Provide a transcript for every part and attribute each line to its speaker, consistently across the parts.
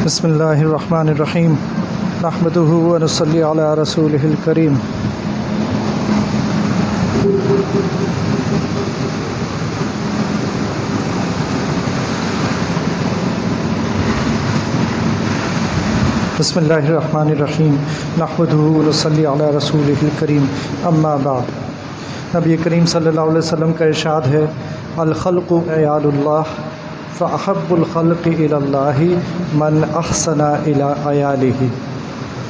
Speaker 1: بسم اللہ الرحمن الرحیم نحمدہ ونصلی علی رسولہ الکریم بسم اللہ الرحمن الرحیم نحمدہ ونصلی علی رسولہ الکریم اما بعد۔ نبی کریم صلی اللہ علیہ وسلم کا ارشاد ہے الخلق عیال اللہ فاحب الخلق الی اللہ من احسن الی عیالہ۔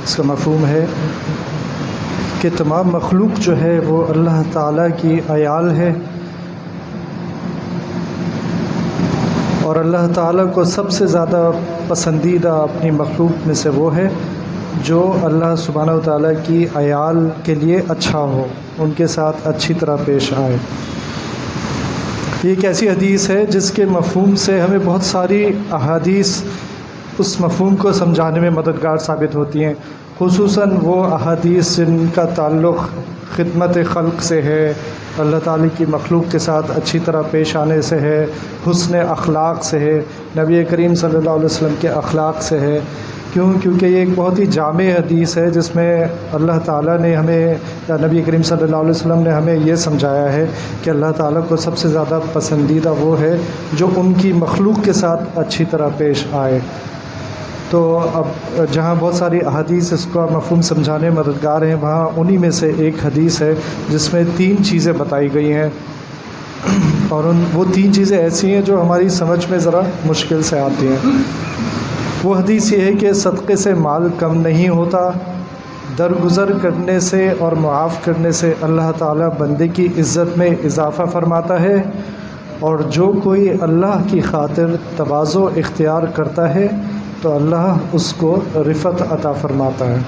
Speaker 1: اس کا مفہوم ہے کہ تمام مخلوق جو ہے وہ اللہ تعالیٰ کی عیال ہے، اور اللہ تعالیٰ کو سب سے زیادہ پسندیدہ اپنی مخلوق میں سے وہ ہے جو اللہ سبحانہ و تعالیٰ کی عیال کے لیے اچھا ہو، ان کے ساتھ اچھی طرح پیش آئے۔ یہ ایک ایسی حدیث ہے جس کے مفہوم سے ہمیں بہت ساری احادیث اس مفہوم کو سمجھانے میں مددگار ثابت ہوتی ہیں، خصوصاً وہ احادیث جن کا تعلق خدمت خلق سے ہے، اللہ تعالیٰ کی مخلوق کے ساتھ اچھی طرح پیش آنے سے ہے، حسن اخلاق سے ہے، نبی کریم صلی اللہ علیہ وسلم کے اخلاق سے ہے۔ کیونکہ یہ ایک بہت ہی جامع حدیث ہے جس میں اللہ تعالیٰ نے ہمیں، یا نبی کریم صلی اللہ علیہ وسلم نے ہمیں یہ سمجھایا ہے کہ اللہ تعالیٰ کو سب سے زیادہ پسندیدہ وہ ہے جو ان کی مخلوق کے ساتھ اچھی طرح پیش آئے۔ تو اب جہاں بہت ساری احادیث اس کا مفہوم سمجھانے مددگار ہیں، وہاں انہی میں سے ایک حدیث ہے جس میں 3 چیزیں بتائی گئی ہیں، اور وہ 3 چیزیں ایسی ہیں جو ہماری سمجھ میں ذرا مشکل سے آتی ہیں۔ وہ حدیث یہ ہے کہ صدقے سے مال کم نہیں ہوتا، درگزر کرنے سے اور معاف کرنے سے اللہ تعالیٰ بندے کی عزت میں اضافہ فرماتا ہے، اور جو کوئی اللہ کی خاطر تواضع اختیار کرتا ہے تو اللہ اس کو رفعت عطا فرماتا ہے۔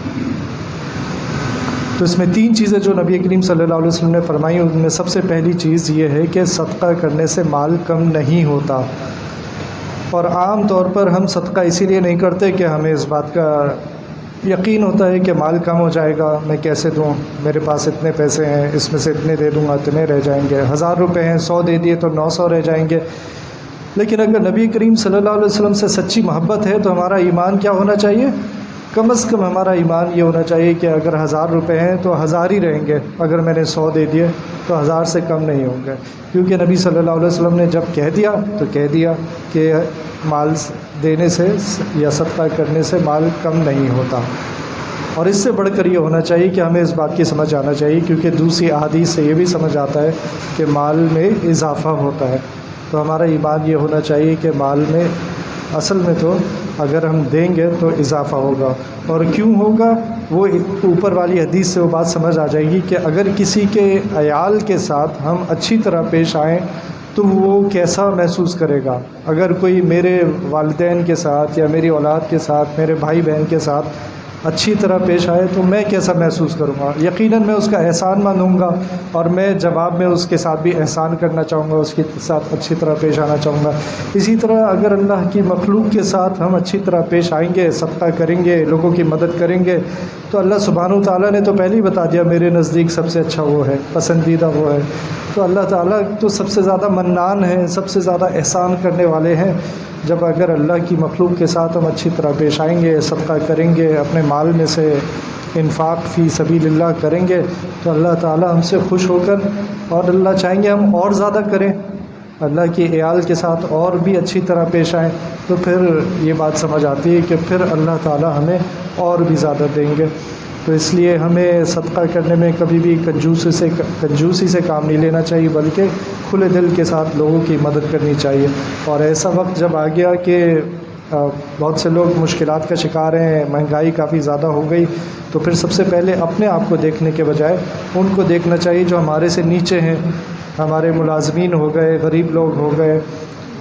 Speaker 1: تو اس میں 3 چیزیں جو نبی کریم صلی اللہ علیہ وسلم نے فرمائی، ان میں سب سے پہلی چیز یہ ہے کہ صدقہ کرنے سے مال کم نہیں ہوتا۔ اور عام طور پر ہم صدقہ اسی لیے نہیں کرتے کہ ہمیں اس بات کا یقین ہوتا ہے کہ مال کم ہو جائے گا، میں کیسے دوں، میرے پاس اتنے پیسے ہیں، اس میں سے اتنے دے دوں گا، اتنے رہ جائیں گے، 1000 روپے ہیں، 100 دے دیے تو 900 رہ جائیں گے۔ لیکن اگر نبی کریم صلی اللہ علیہ وسلم سے سچی محبت ہے تو ہمارا ایمان کیا ہونا چاہیے؟ کم از کم ہمارا ایمان یہ ہونا چاہیے کہ اگر 1000 روپے ہیں تو 1000 ہی رہیں گے، اگر میں نے 100 دے دیے تو 1000 سے کم نہیں ہوں گے، کیونکہ نبی صلی اللہ علیہ وسلم نے جب کہہ دیا تو کہہ دیا کہ مال دینے سے یا صدقہ کرنے سے مال کم نہیں ہوتا۔ اور اس سے بڑھ کر یہ ہونا چاہیے کہ ہمیں اس بات کی سمجھ آنا چاہیے، کیونکہ دوسری احادیث سے یہ بھی سمجھ آتا ہے کہ مال میں اضافہ ہوتا ہے۔ تو ہمارا ایمان یہ ہونا چاہیے کہ مال میں اصل میں تو اگر ہم دیں گے تو اضافہ ہوگا، اور کیوں ہوگا وہ اوپر والی حدیث سے وہ بات سمجھ آ جائے گی کہ اگر کسی کے عیال کے ساتھ ہم اچھی طرح پیش آئیں تو وہ کیسا محسوس کرے گا۔ اگر کوئی میرے والدین کے ساتھ یا میری اولاد کے ساتھ، میرے بھائی بہن کے ساتھ اچھی طرح پیش آئے تو میں کیسا محسوس کروں گا؟ یقیناً میں اس کا احسان مانوں گا، اور میں جواب میں اس کے ساتھ بھی احسان کرنا چاہوں گا، اس کے ساتھ اچھی طرح پیش آنا چاہوں گا۔ اسی طرح اگر اللہ کی مخلوق کے ساتھ ہم اچھی طرح پیش آئیں گے، صدقہ کریں گے، لوگوں کی مدد کریں گے، تو اللہ سبحانہ و تعالیٰ نے تو پہلے ہی بتا دیا میرے نزدیک سب سے اچھا وہ ہے، پسندیدہ وہ ہے۔ تو اللہ تعالیٰ تو سب سے زیادہ منان ہیں، سب سے زیادہ احسان کرنے والے ہیں۔ جب اگر اللہ کی مخلوق کے ساتھ ہم اچھی طرح پیش آئیں گے، صدقہ کریں گے، اپنے مال میں سے انفاق فی سبیل اللہ کریں گے، تو اللہ تعالیٰ ہم سے خوش ہو کر، اور اللہ چاہیں گے ہم اور زیادہ کریں، اللہ کی عیال کے ساتھ اور بھی اچھی طرح پیش آئیں، تو پھر یہ بات سمجھ آتی ہے کہ پھر اللہ تعالیٰ ہمیں اور بھی زیادہ دیں گے۔ تو اس لیے ہمیں صدقہ کرنے میں کبھی بھی کنجوسی سے کام نہیں لینا چاہیے، بلکہ کھلے دل کے ساتھ لوگوں کی مدد کرنی چاہیے۔ اور ایسا وقت جب آ گیا کہ بہت سے لوگ مشکلات کا شکار ہیں، مہنگائی کافی زیادہ ہو گئی، تو پھر سب سے پہلے اپنے آپ کو دیکھنے کے بجائے ان کو دیکھنا چاہیے جو ہمارے سے نیچے ہیں، ہمارے ملازمین ہو گئے، غریب لوگ ہو گئے،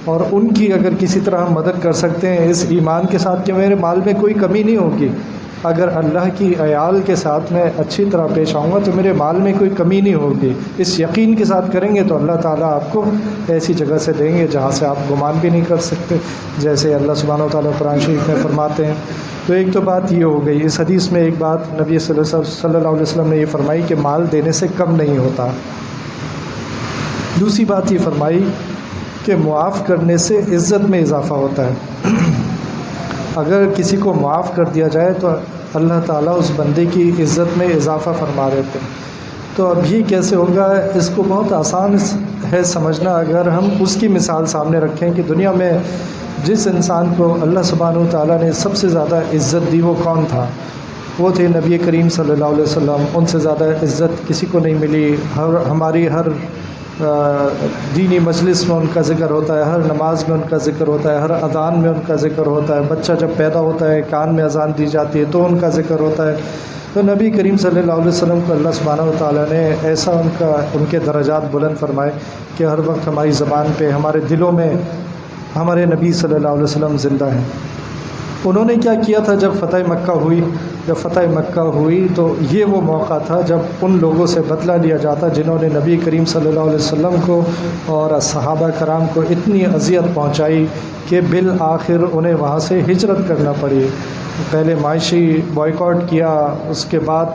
Speaker 1: اور ان کی اگر کسی طرح ہم مدد کر سکتے ہیں اس ایمان کے ساتھ کہ میرے مال میں کوئی کمی نہیں ہوگی، اگر اللہ کی عیال کے ساتھ میں اچھی طرح پیش آؤں گا تو میرے مال میں کوئی کمی نہیں ہوگی، اس یقین کے ساتھ کریں گے تو اللہ تعالیٰ آپ کو ایسی جگہ سے دیں گے جہاں سے آپ گمان بھی نہیں کر سکتے، جیسے اللہ سبحانہ و تعالیٰ قرآن شریف میں فرماتے ہیں۔ تو ایک تو بات یہ ہو گئی، اس حدیث میں ایک بات نبی صلی اللہ علیہ وسلم نے یہ فرمائی کہ مال دینے سے کم نہیں ہوتا۔ دوسری بات یہ فرمائی کہ معاف کرنے سے عزت میں اضافہ ہوتا ہے۔ اگر کسی کو معاف کر دیا جائے تو اللہ تعالیٰ اس بندے کی عزت میں اضافہ فرما دیتے ہیں۔ تو اب یہ کیسے ہوگا؟ اس کو بہت آسان ہے سمجھنا اگر ہم اس کی مثال سامنے رکھیں کہ دنیا میں جس انسان کو اللہ سبحانہ و تعالیٰ نے سب سے زیادہ عزت دی وہ کون تھا؟ وہ تھے نبی کریم صلی اللہ علیہ وسلم۔ ان سے زیادہ عزت کسی کو نہیں ملی۔ ہماری ہر دینی مجلس میں ان کا ذکر ہوتا ہے، ہر نماز میں ان کا ذکر ہوتا ہے، ہر اذان میں ان کا ذکر ہوتا ہے، بچہ جب پیدا ہوتا ہے کان میں اذان دی جاتی ہے تو ان کا ذکر ہوتا ہے۔ تو نبی کریم صلی اللہ علیہ وسلم کو اللہ سبحانہ و تعالیٰ نے ایسا ان کے درجات بلند فرمائے کہ ہر وقت ہماری زبان پہ، ہمارے دلوں میں ہمارے نبی صلی اللہ علیہ وسلم زندہ ہیں۔ انہوں نے کیا کیا تھا جب فتح مکہ ہوئی تو یہ وہ موقع تھا جب ان لوگوں سے بدلہ لیا جاتا جنہوں نے نبی کریم صلی اللہ علیہ وسلم کو اور صحابہ کرام کو اتنی اذیت پہنچائی کہ بالآخر انہیں وہاں سے ہجرت کرنا پڑی۔ پہلے معاشی بائیکاٹ کیا، اس کے بعد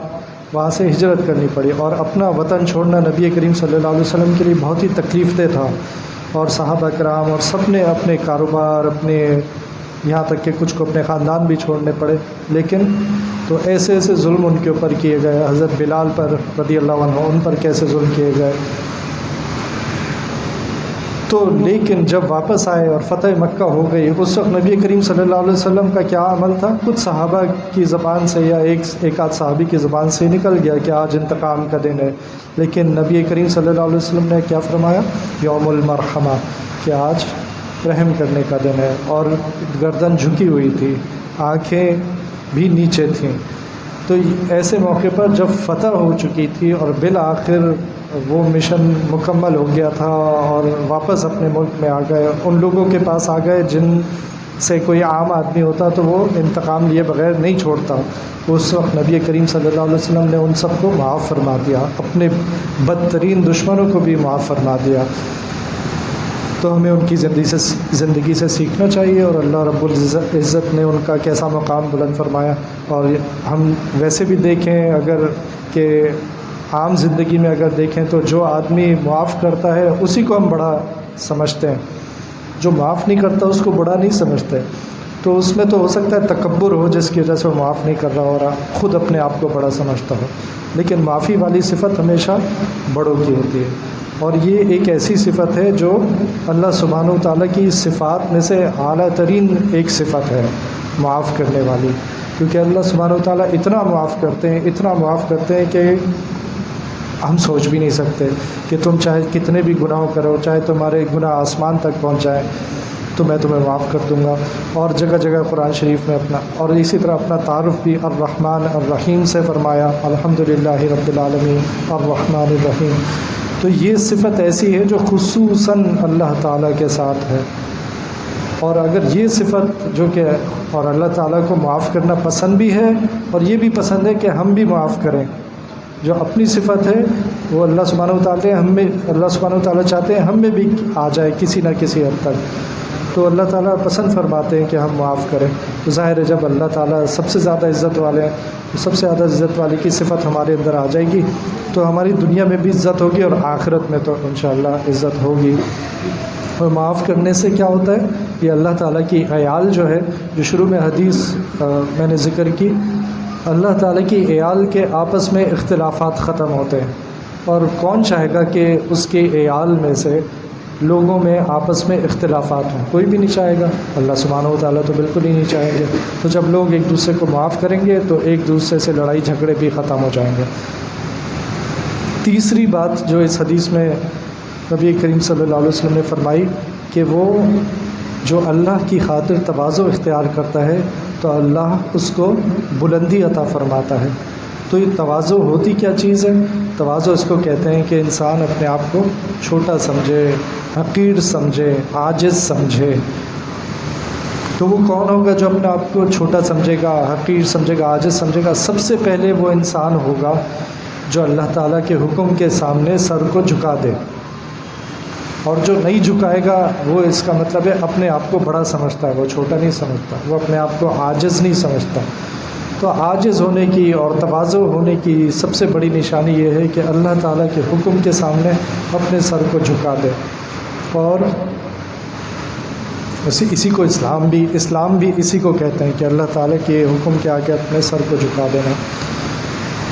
Speaker 1: وہاں سے ہجرت کرنی پڑی، اور اپنا وطن چھوڑنا نبی کریم صلی اللہ علیہ وسلم کے لیے بہت ہی تکلیف دہ تھا۔ اور صحابہ کرام اور سب نے اپنے کاروبار، اپنے یہاں تک کہ کچھ کو اپنے خاندان بھی چھوڑنے پڑے، لیکن تو ایسے ظلم ان کے اوپر کیے گئے۔ حضرت بلال پر رضی اللہ عنہ، ان پر کیسے ظلم کیے گئے۔ تو لیکن جب واپس آئے اور فتح مکہ ہو گئی، اس وقت نبی کریم صلی اللہ علیہ وسلم کا کیا عمل تھا؟ کچھ صحابہ کی زبان سے یا ایک آدھ صحابی کی زبان سے نکل گیا کہ آج انتقام کا دن ہے، لیکن نبی کریم صلی اللہ علیہ وسلم نے کیا فرمایا؟ یوم المرحمہ، کہ آج رحم کرنے کا دن ہے۔ اور گردن جھکی ہوئی تھی، آنکھیں بھی نیچے تھیں۔ تو ایسے موقع پر جب فتح ہو چکی تھی اور بالآخر وہ مشن مکمل ہو گیا تھا اور واپس اپنے ملک میں آ گئے، ان لوگوں کے پاس آ گئے جن سے کوئی عام آدمی ہوتا تو وہ انتقام لیے بغیر نہیں چھوڑتا۔ اس وقت نبی کریم صلی اللہ علیہ وسلم نے ان سب کو معاف فرما دیا، اپنے بدترین دشمنوں کو بھی معاف فرما دیا۔ تو ہمیں ان کی زندگی سے سیکھنا چاہیے، اور اللہ رب العزت نے ان کا کیسا مقام بلند فرمایا۔ اور ہم ویسے بھی دیکھیں، اگر کہ عام زندگی میں اگر دیکھیں تو جو آدمی معاف کرتا ہے اسی کو ہم بڑا سمجھتے ہیں، جو معاف نہیں کرتا اس کو بڑا نہیں سمجھتے۔ تو اس میں تو ہو سکتا ہے تکبر ہو جس کی وجہ سے وہ معاف نہیں کر رہا ہو رہا، خود اپنے آپ کو بڑا سمجھتا ہو، لیکن معافی والی صفت ہمیشہ بڑوں کی ہوتی ہے۔ اور یہ ایک ایسی صفت ہے جو اللہ سبحانہ و تعالیٰ کی صفات میں سے اعلیٰ ترین ایک صفت ہے، معاف کرنے والی، کیونکہ اللہ سبحانہ و تعالیٰ اتنا معاف کرتے ہیں کہ ہم سوچ بھی نہیں سکتے کہ تم چاہے کتنے بھی گناہ کرو، چاہے تمہارے گناہ آسمان تک پہنچ جائیں تو میں تمہیں معاف کر دوں گا۔ اور جگہ جگہ قرآن شریف میں اور اسی طرح اپنا تعارف بھی الرحمن الرحیم سے فرمایا، الحمدللہ رب العالمین الرحمن الرحیم۔ تو یہ صفت ایسی ہے جو خصوصاً اللہ تعالیٰ کے ساتھ ہے، اور اگر یہ صفت جو کہ اور اللہ تعالیٰ کو معاف کرنا پسند بھی ہے، اور یہ بھی پسند ہے کہ ہم بھی معاف کریں۔ جو اپنی صفت ہے وہ اللہ سبحانہ و تعالیٰ چاہتے ہیں ہم میں بھی آ جائے کسی نہ کسی حد تک، تو اللہ تعالیٰ پسند فرماتے ہیں کہ ہم معاف کریں۔ تو ظاہر ہے جب اللہ تعالیٰ سب سے زیادہ عزت والے ہیں، تو سب سے زیادہ عزت والی کی صفت ہمارے اندر آ جائے گی تو ہماری دنیا میں بھی عزت ہوگی اور آخرت میں تو انشاءاللہ عزت ہوگی۔ اور معاف کرنے سے کیا ہوتا ہے؟ یہ اللہ تعالیٰ کی عیال جو ہے، جو شروع میں حدیث میں نے ذکر کی، اللہ تعالیٰ کی عیال کے آپس میں اختلافات ختم ہوتے ہیں، اور کون چاہے گا کہ اس کے عیال میں سے لوگوں میں آپس میں اختلافات ہوں؟ کوئی بھی نہیں چاہے گا، اللہ سبحانہ و تعالیٰ تو بالکل ہی نہیں چاہیں گے۔ تو جب لوگ ایک دوسرے کو معاف کریں گے تو ایک دوسرے سے لڑائی جھگڑے بھی ختم ہو جائیں گے۔ تیسری بات جو اس حدیث میں نبی کریم صلی اللہ علیہ وسلم نے فرمائی کہ وہ جو اللہ کی خاطر تواضع اختیار کرتا ہے تو اللہ اس کو بلندی عطا فرماتا ہے۔ تو یہ تواضع ہوتی کیا چیز ہے؟ تواضع اس کو کہتے ہیں کہ انسان اپنے آپ کو چھوٹا سمجھے، حقیر سمجھے، عاجز سمجھے۔ تو وہ کون ہوگا جو اپنے آپ کو چھوٹا سمجھے گا، حقیر سمجھے گا، عاجز سمجھے گا؟ سب سے پہلے وہ انسان ہوگا جو اللہ تعالیٰ کے حکم کے سامنے سر کو جھکا دے، اور جو نہیں جھکائے گا وہ اس کا مطلب ہے اپنے آپ کو بڑا سمجھتا ہے، وہ چھوٹا نہیں سمجھتا، وہ اپنے آپ کو عاجز نہیں سمجھتا۔ تو عاجز ہونے کی اور تواضع ہونے کی سب سے بڑی نشانی یہ ہے کہ اللہ تعالیٰ کے حکم کے سامنے اپنے سر کو جھکا دے، اور اسی کو اسلام بھی اسی کو کہتے ہیں کہ اللہ تعالیٰ کے حکم کے آگے اپنے سر کو جھکا دینا۔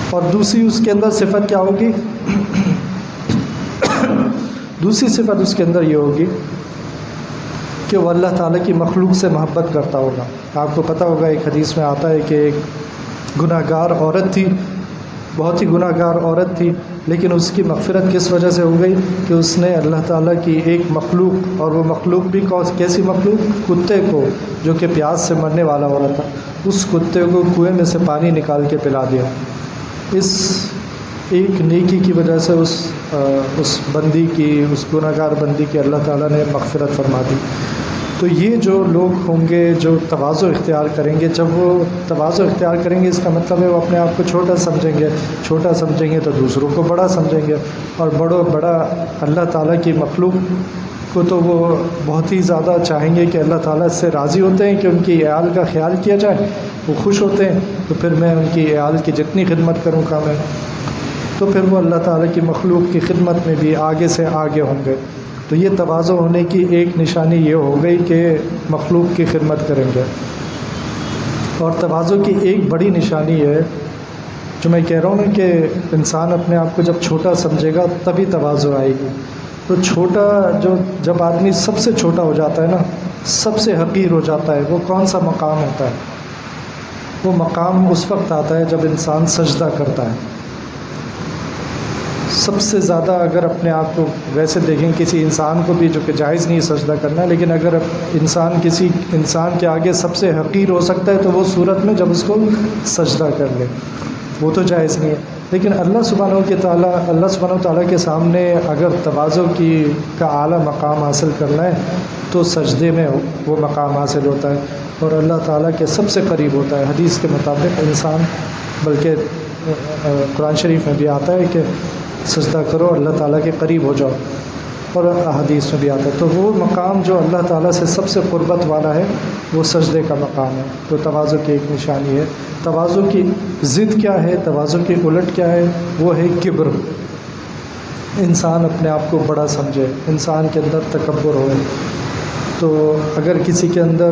Speaker 1: اور دوسری اس کے اندر صفت کیا ہوگی؟ دوسری صفت اس کے اندر یہ ہوگی کہ وہ اللہ تعالیٰ کی مخلوق سے محبت کرتا ہوگا۔ آپ کو پتہ ہوگا ایک حدیث میں آتا ہے کہ ایک گناہ گار عورت تھی، بہت ہی گناہ گار عورت تھی، لیکن اس کی مغفرت کس وجہ سے ہو گئی کہ اس نے اللہ تعالیٰ کی ایک مخلوق، اور وہ مخلوق بھی کیسی مخلوق؟ کتے کو، جو کہ پیاس سے مرنے والا ہو رہا تھا، اس کتے کو کنویں میں سے پانی نکال کے پلا دیا۔ اس ایک نیکی کی وجہ سے اس بندی کی، اس گناہ گار بندی کی اللہ تعالیٰ نے مغفرت فرما دی۔ تو یہ جو لوگ ہوں گے جو تواضع اختیار کریں گے، جب وہ تواضع اختیار کریں گے، اس کا مطلب ہے وہ اپنے آپ کو چھوٹا سمجھیں گے تو دوسروں کو بڑا سمجھیں گے، اور بڑا اللہ تعالیٰ کی مخلوق کو تو وہ بہت ہی زیادہ چاہیں گے کہ اللہ تعالیٰ اس سے راضی ہوتے ہیں کہ ان کی عیال کا خیال کیا جائے، وہ خوش ہوتے ہیں، تو پھر میں ان کی عیال کی جتنی خدمت کروں گا میں، تو پھر وہ اللہ تعالیٰ کی مخلوق کی خدمت میں بھی آگے سے آگے ہوں گے۔ تو یہ تواضع ہونے کی ایک نشانی یہ ہو گئی کہ مخلوق کی خدمت کریں گے۔ اور تواضع کی ایک بڑی نشانی ہے جو میں کہہ رہا ہوں نا کہ انسان اپنے آپ کو جب چھوٹا سمجھے گا تبھی تواضع آئے گی۔ تو جب آدمی سب سے چھوٹا ہو جاتا ہے نا، سب سے حقیر ہو جاتا ہے، وہ کون سا مقام ہوتا ہے؟ وہ مقام اس وقت آتا ہے جب انسان سجدہ کرتا ہے۔ سب سے زیادہ اگر اپنے آپ کو ویسے دیکھیں، کسی انسان کو بھی جو کہ جائز نہیں سجدہ کرنا، لیکن اگر کسی انسان کے آگے سب سے حقیر ہو سکتا ہے تو وہ صورت میں جب اس کو سجدہ کر لے، وہ تو جائز نہیں ہے۔ لیکن اللہ سبحانہ وتعالیٰ کے سامنے اگر تواضع کا اعلیٰ مقام حاصل کرنا ہے تو سجدے میں وہ مقام حاصل ہوتا ہے، اور اللہ تعالیٰ کے سب سے قریب ہوتا ہے۔ حدیث کے مطابق انسان، بلکہ قرآن شریف میں بھی آتا ہے کہ سجدہ کرو اللہ تعالیٰ کے قریب ہو جاؤ، اور احادیث میں بھی آتا ہے۔ تو وہ مقام جو اللہ تعالیٰ سے سب سے قربت والا ہے وہ سجدے کا مقام ہے۔ تو تواضع کی ایک نشانی ہے۔ تواضع کی ضد کیا ہے؟ تواضع کی الٹ کیا ہے؟ وہ ہے کبر۔ انسان اپنے آپ کو بڑا سمجھے، انسان کے اندر تکبر ہوئے۔ تو اگر کسی کے اندر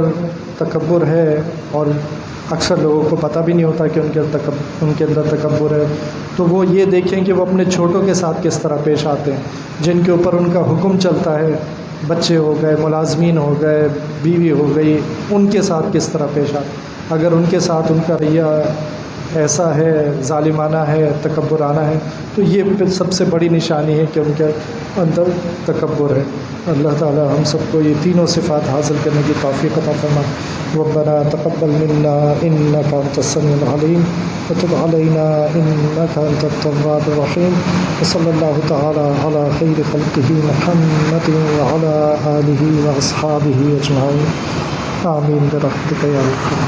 Speaker 1: تکبر ہے، اور اکثر لوگوں کو پتہ بھی نہیں ہوتا کہ ان کے اندر تکبر ہے، تو وہ یہ دیکھیں کہ وہ اپنے چھوٹوں کے ساتھ کس طرح پیش آتے ہیں، جن کے اوپر ان کا حکم چلتا ہے، بچے ہو گئے، ملازمین ہو گئے، بیوی ہو گئی، ان کے ساتھ کس طرح پیش آتے۔ اگر ان کے ساتھ ان کا رویہ ایسا ہے، ظالمانہ ہے، تکبرانہ ہے، تو یہ پھر سب سے بڑی نشانی ہے کہ ان کے اندر تکبر ہے۔ اللہ تعالی ہم سب کو یہ تینوں صفات حاصل کرنے کی توفیق عطا فرما۔ ربنا تقبل منا انك انت السميع العليم وتب علينا انك انت التواب الرحيم، وصلى الله تعالى على خير خلقه محمد وعلى آله واصحابه اجمعين، آمين برحمتك يا رب۔